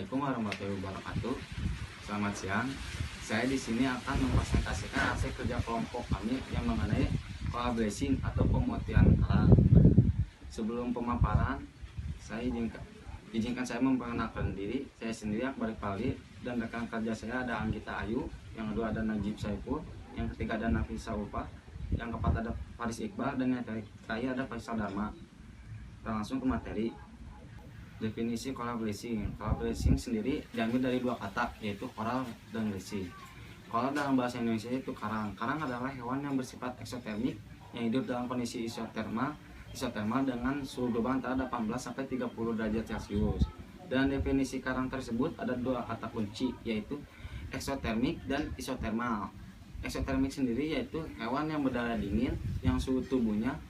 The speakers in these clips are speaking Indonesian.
Assalamualaikum warahmatullahi wabarakatuh. Selamat siang. Saya di sini akan mempresentasikan hasil kerja kelompok kami yang mengenai coral bleaching atau pemutihan karang. Sebelum pemaparan, saya izinkan saya memperkenalkan diri. Saya sendiri Akbar Iqbali dan rekan kerja saya ada Anggita Ayu, yang kedua ada Najib Saiful, yang ketiga ada Nafisa Ulfa, yang keempat ada Faris Iqbal, dan yang terakhir ada Faisal Dharma. Kita langsung ke materi. Definisi coral bleaching. Coral bleaching sendiri diambil dari dua kata, yaitu coral dan bleaching. Coral dalam bahasa Indonesia itu karang. Karang adalah hewan yang bersifat eksotermik yang hidup dalam kondisi isotermal dengan suhu global antara 18 sampai 30 derajat Celcius. Dan definisi karang tersebut ada dua kata kunci, yaitu eksotermik dan isotermal. Eksotermik sendiri yaitu hewan yang berdarah dingin yang suhu tubuhnya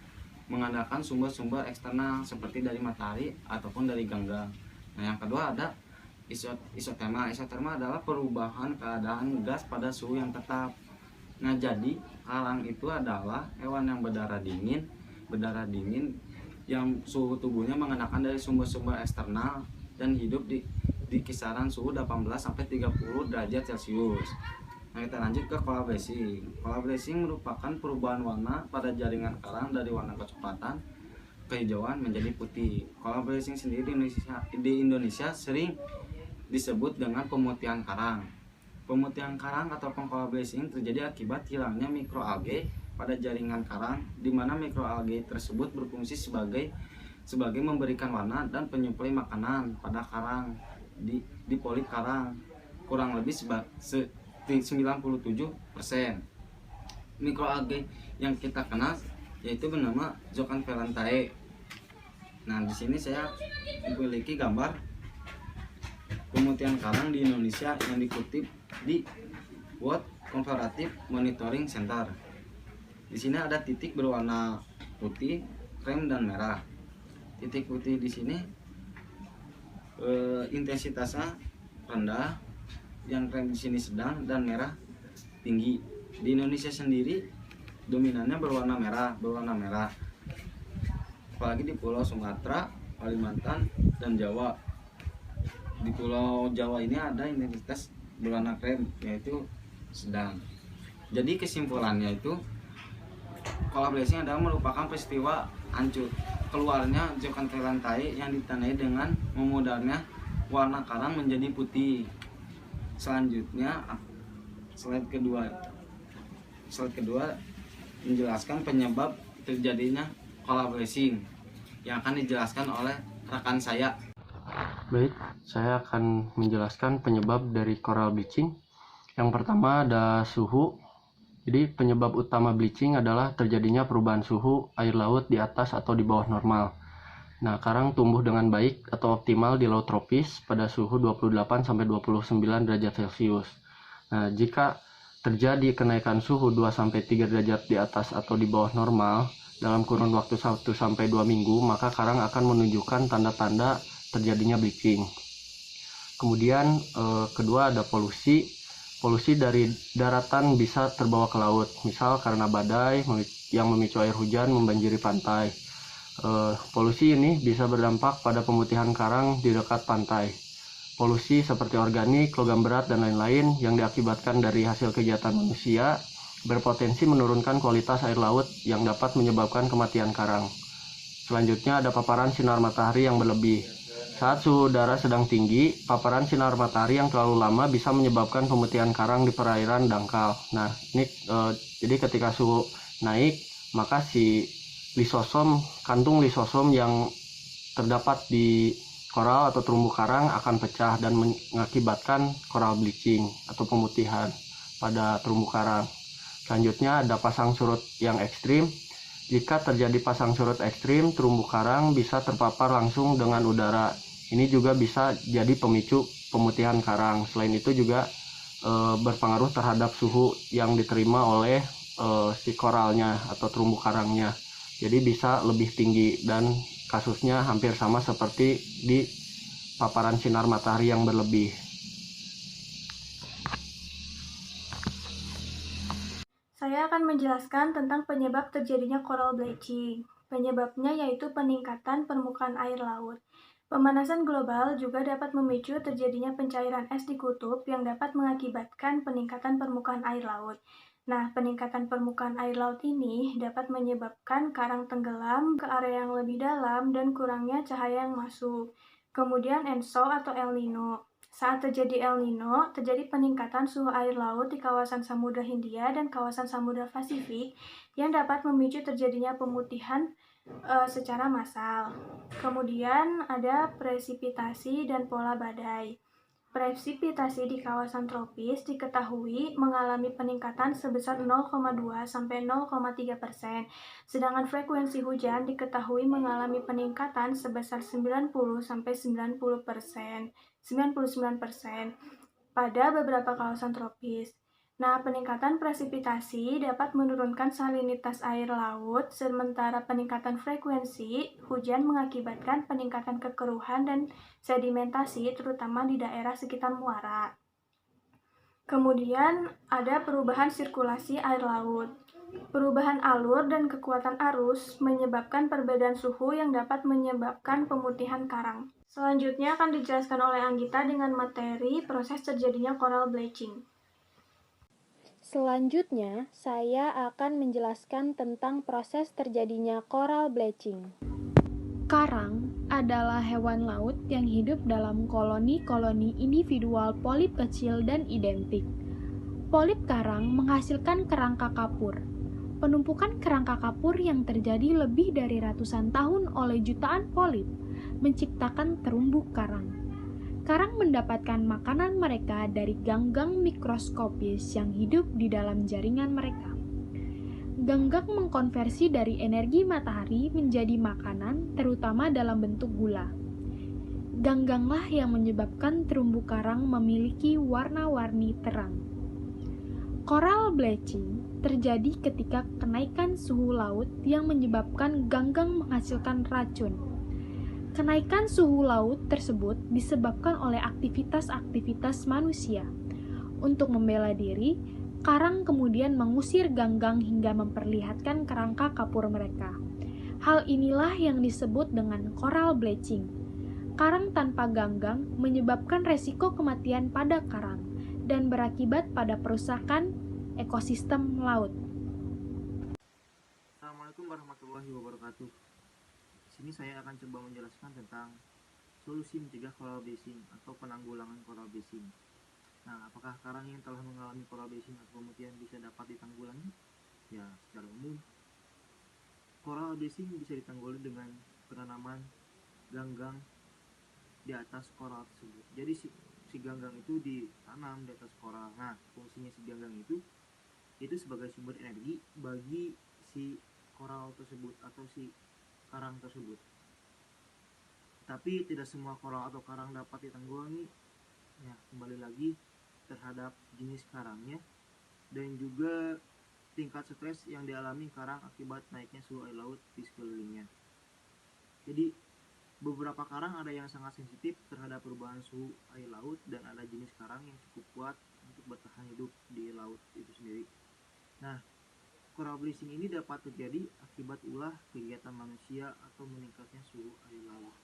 mengandalkan sumber-sumber eksternal seperti dari matahari ataupun dari ganggang. Nah, yang kedua ada isotermal. Isotermal adalah perubahan keadaan gas pada suhu yang tetap. Nah, jadi karang itu adalah hewan yang berdarah dingin yang suhu tubuhnya mengandalkan dari sumber-sumber eksternal dan hidup di kisaran suhu 18 sampai 30 derajat Celcius. Nah, kita lanjut ke coral bleaching. Coral bleaching merupakan perubahan warna pada jaringan karang dari warna kecoklatan, kehijauan menjadi putih. Coral bleaching sendiri di Indonesia sering disebut dengan pemutihan karang. Pemutihan karang atau coral bleaching terjadi akibat hilangnya mikroalgae pada jaringan karang, di mana mikroalgae tersebut berfungsi sebagai memberikan warna dan penyuplai makanan pada karang di polip karang, kurang lebih 97%. Mikroalgae yang kita kenal yaitu bernama Zooxanthellae. Nah, di sini saya memiliki gambar pemutihan karang di Indonesia yang dikutip di World Comparative Monitoring Center. Di sini ada titik berwarna putih, krem dan merah. Titik putih di sini intensitasnya rendah, yang krem di sini sedang, dan merah tinggi. Di Indonesia sendiri dominannya berwarna merah. Apalagi di Pulau Sumatera, Kalimantan, dan Jawa. Di Pulau Jawa ini ada intensitas berwarna krem, yaitu sedang. Jadi kesimpulannya itu coral bleaching adalah merupakan peristiwa keluarnya Zooxanthellae yang ditandai dengan memudarnya warna karang menjadi putih. Selanjutnya slide kedua menjelaskan penyebab terjadinya coral bleaching yang akan dijelaskan oleh rekan saya. Baik, saya akan menjelaskan penyebab dari coral bleaching. Yang pertama ada suhu. Jadi penyebab utama bleaching adalah terjadinya perubahan suhu air laut di atas atau di bawah normal. Nah, karang tumbuh dengan baik atau optimal di laut tropis pada suhu 28 sampai 29 derajat Celcius. Nah, jika terjadi kenaikan suhu 2 sampai 3 derajat di atas atau di bawah normal dalam kurun waktu 1 sampai 2 minggu, maka karang akan menunjukkan tanda-tanda terjadinya bleaching. Kemudian kedua ada polusi. Polusi dari daratan bisa terbawa ke laut, misal karena badai yang memicu air hujan membanjiri pantai. Polusi ini bisa berdampak pada pemutihan karang di dekat pantai. Polusi seperti organik, logam berat, dan lain-lain yang diakibatkan dari hasil kegiatan manusia berpotensi menurunkan kualitas air laut yang dapat menyebabkan kematian karang. Selanjutnya ada paparan sinar matahari yang berlebih. Saat suhu udara sedang tinggi, paparan sinar matahari yang terlalu lama bisa menyebabkan pemutihan karang di perairan dangkal. Nah, ini jadi ketika suhu naik, maka si kantung lisosom yang terdapat di koral atau terumbu karang akan pecah dan mengakibatkan coral bleaching atau pemutihan pada terumbu karang. Selanjutnya ada pasang surut yang ekstrim. Jika terjadi pasang surut ekstrim, terumbu karang bisa terpapar langsung dengan udara. Ini juga bisa jadi pemicu pemutihan karang. Selain itu juga berpengaruh terhadap suhu yang diterima oleh si koralnya atau terumbu karangnya. Jadi bisa lebih tinggi dan kasusnya hampir sama seperti di paparan sinar matahari yang berlebih. Saya akan menjelaskan tentang penyebab terjadinya coral bleaching. Penyebabnya yaitu peningkatan permukaan air laut. Pemanasan global juga dapat memicu terjadinya pencairan es di kutub yang dapat mengakibatkan peningkatan permukaan air laut. Nah, peningkatan permukaan air laut ini dapat menyebabkan karang tenggelam ke area yang lebih dalam dan kurangnya cahaya yang masuk. Kemudian ENSO atau El Nino. Saat terjadi El Nino, terjadi peningkatan suhu air laut di kawasan Samudra Hindia dan kawasan Samudra Pasifik yang dapat memicu terjadinya pemutihan secara massal. Kemudian ada presipitasi dan pola badai. Presipitasi di kawasan tropis diketahui mengalami peningkatan sebesar 0,2 sampai 0,3%, sedangkan frekuensi hujan diketahui mengalami peningkatan sebesar 90 sampai 99% pada beberapa kawasan tropis. Nah, peningkatan presipitasi dapat menurunkan salinitas air laut, sementara peningkatan frekuensi hujan mengakibatkan peningkatan kekeruhan dan sedimentasi, terutama di daerah sekitar muara. Kemudian ada perubahan sirkulasi air laut. Perubahan alur dan kekuatan arus menyebabkan perbedaan suhu yang dapat menyebabkan pemutihan karang. Selanjutnya akan dijelaskan oleh Anggita dengan materi proses terjadinya coral bleaching. Selanjutnya, saya akan menjelaskan tentang proses terjadinya coral bleaching. Karang adalah hewan laut yang hidup dalam koloni-koloni individual polip kecil dan identik. Polip karang menghasilkan kerangka kapur. Penumpukan kerangka kapur yang terjadi lebih dari ratusan tahun oleh jutaan polip menciptakan terumbu karang. Karang mendapatkan makanan mereka dari ganggang mikroskopis yang hidup di dalam jaringan mereka. Ganggang mengkonversi dari energi matahari menjadi makanan, terutama dalam bentuk gula. Gangganglah yang menyebabkan terumbu karang memiliki warna-warni terang. Coral bleaching terjadi ketika kenaikan suhu laut yang menyebabkan ganggang menghasilkan racun. Kenaikan suhu laut tersebut disebabkan oleh aktivitas-aktivitas manusia. Untuk membela diri, karang kemudian mengusir ganggang hingga memperlihatkan kerangka kapur mereka. Hal inilah yang disebut dengan coral bleaching. Karang tanpa ganggang menyebabkan resiko kematian pada karang dan berakibat pada perusakan ekosistem laut. Assalamualaikum warahmatullahi wabarakatuh. Di sini saya akan coba menjelaskan tentang solusi mencegah coral bleaching atau penanggulangan coral bleaching. Nah, apakah karang yang telah mengalami coral bleaching atau pemutihan bisa dapat ditanggulangi? Ya, secara umum, coral bleaching bisa ditanggulangi dengan penanaman ganggang di atas coral tersebut. Jadi si ganggang itu ditanam di atas coral. Nah, fungsinya si ganggang itu sebagai sumber energi bagi si coral tersebut atau si karang tersebut. Tapi tidak semua coral atau karang dapat ditanggulangi. Ya, kembali lagi terhadap jenis karangnya dan juga tingkat stres yang dialami karang akibat naiknya suhu air laut di sekelilingnya. Jadi beberapa karang ada yang sangat sensitif terhadap perubahan suhu air laut dan ada jenis karang yang cukup kuat untuk bertahan hidup di laut itu sendiri. Nah, coral bleaching ini dapat terjadi akibat ulah kegiatan manusia atau meningkatnya suhu air laut.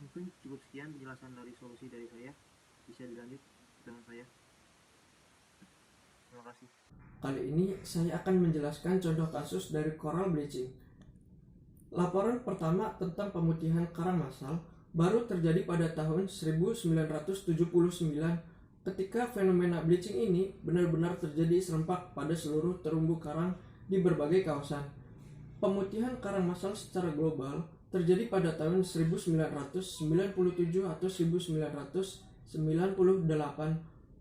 Mungkin cukup sekian penjelasan dari solusi dari saya. Bisa dilanjut dengan saya. Terima kasih. Kali ini saya akan menjelaskan contoh kasus dari coral bleaching. Laporan pertama tentang pemutihan karang massal baru terjadi pada tahun 1979 ketika fenomena bleaching ini benar-benar terjadi serempak pada seluruh terumbu karang di berbagai kawasan. Pemutihan karang massal secara global terjadi pada tahun 1997 atau 1998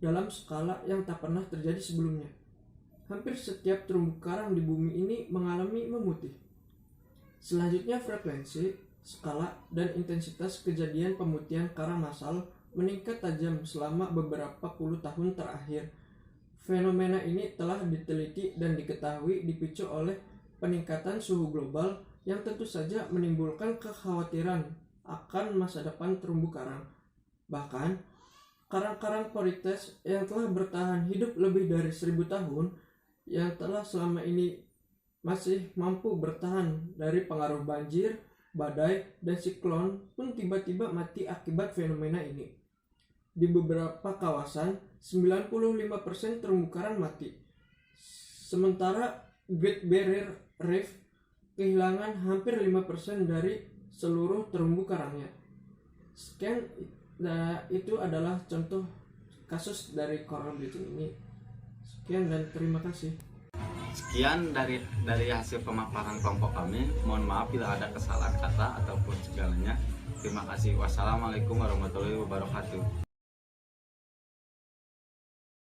dalam skala yang tak pernah terjadi sebelumnya. Hampir setiap terumbu karang di bumi ini mengalami memutih. Selanjutnya, frekuensi, skala, dan intensitas kejadian pemutihan karang massal meningkat tajam selama beberapa puluh tahun terakhir. Fenomena ini telah diteliti dan diketahui dipicu oleh peningkatan suhu global yang tentu saja menimbulkan kekhawatiran akan masa depan terumbu karang. Bahkan, karang-karang porites yang telah bertahan hidup lebih dari 1000 tahun yang telah selama ini masih mampu bertahan dari pengaruh banjir, badai, dan siklon pun tiba-tiba mati akibat fenomena ini. Di beberapa kawasan, 95% terumbu karang mati. Sementara Great Barrier Reef kehilangan hampir 5% dari seluruh terumbu karangnya. Sekian, itu adalah contoh kasus dari coral bleaching ini. Sekian dan terima kasih. Sekian dari hasil pemaparan kelompok kami. Mohon maaf bila ada kesalahan kata ataupun segalanya. Terima kasih. Wassalamualaikum warahmatullahi wabarakatuh.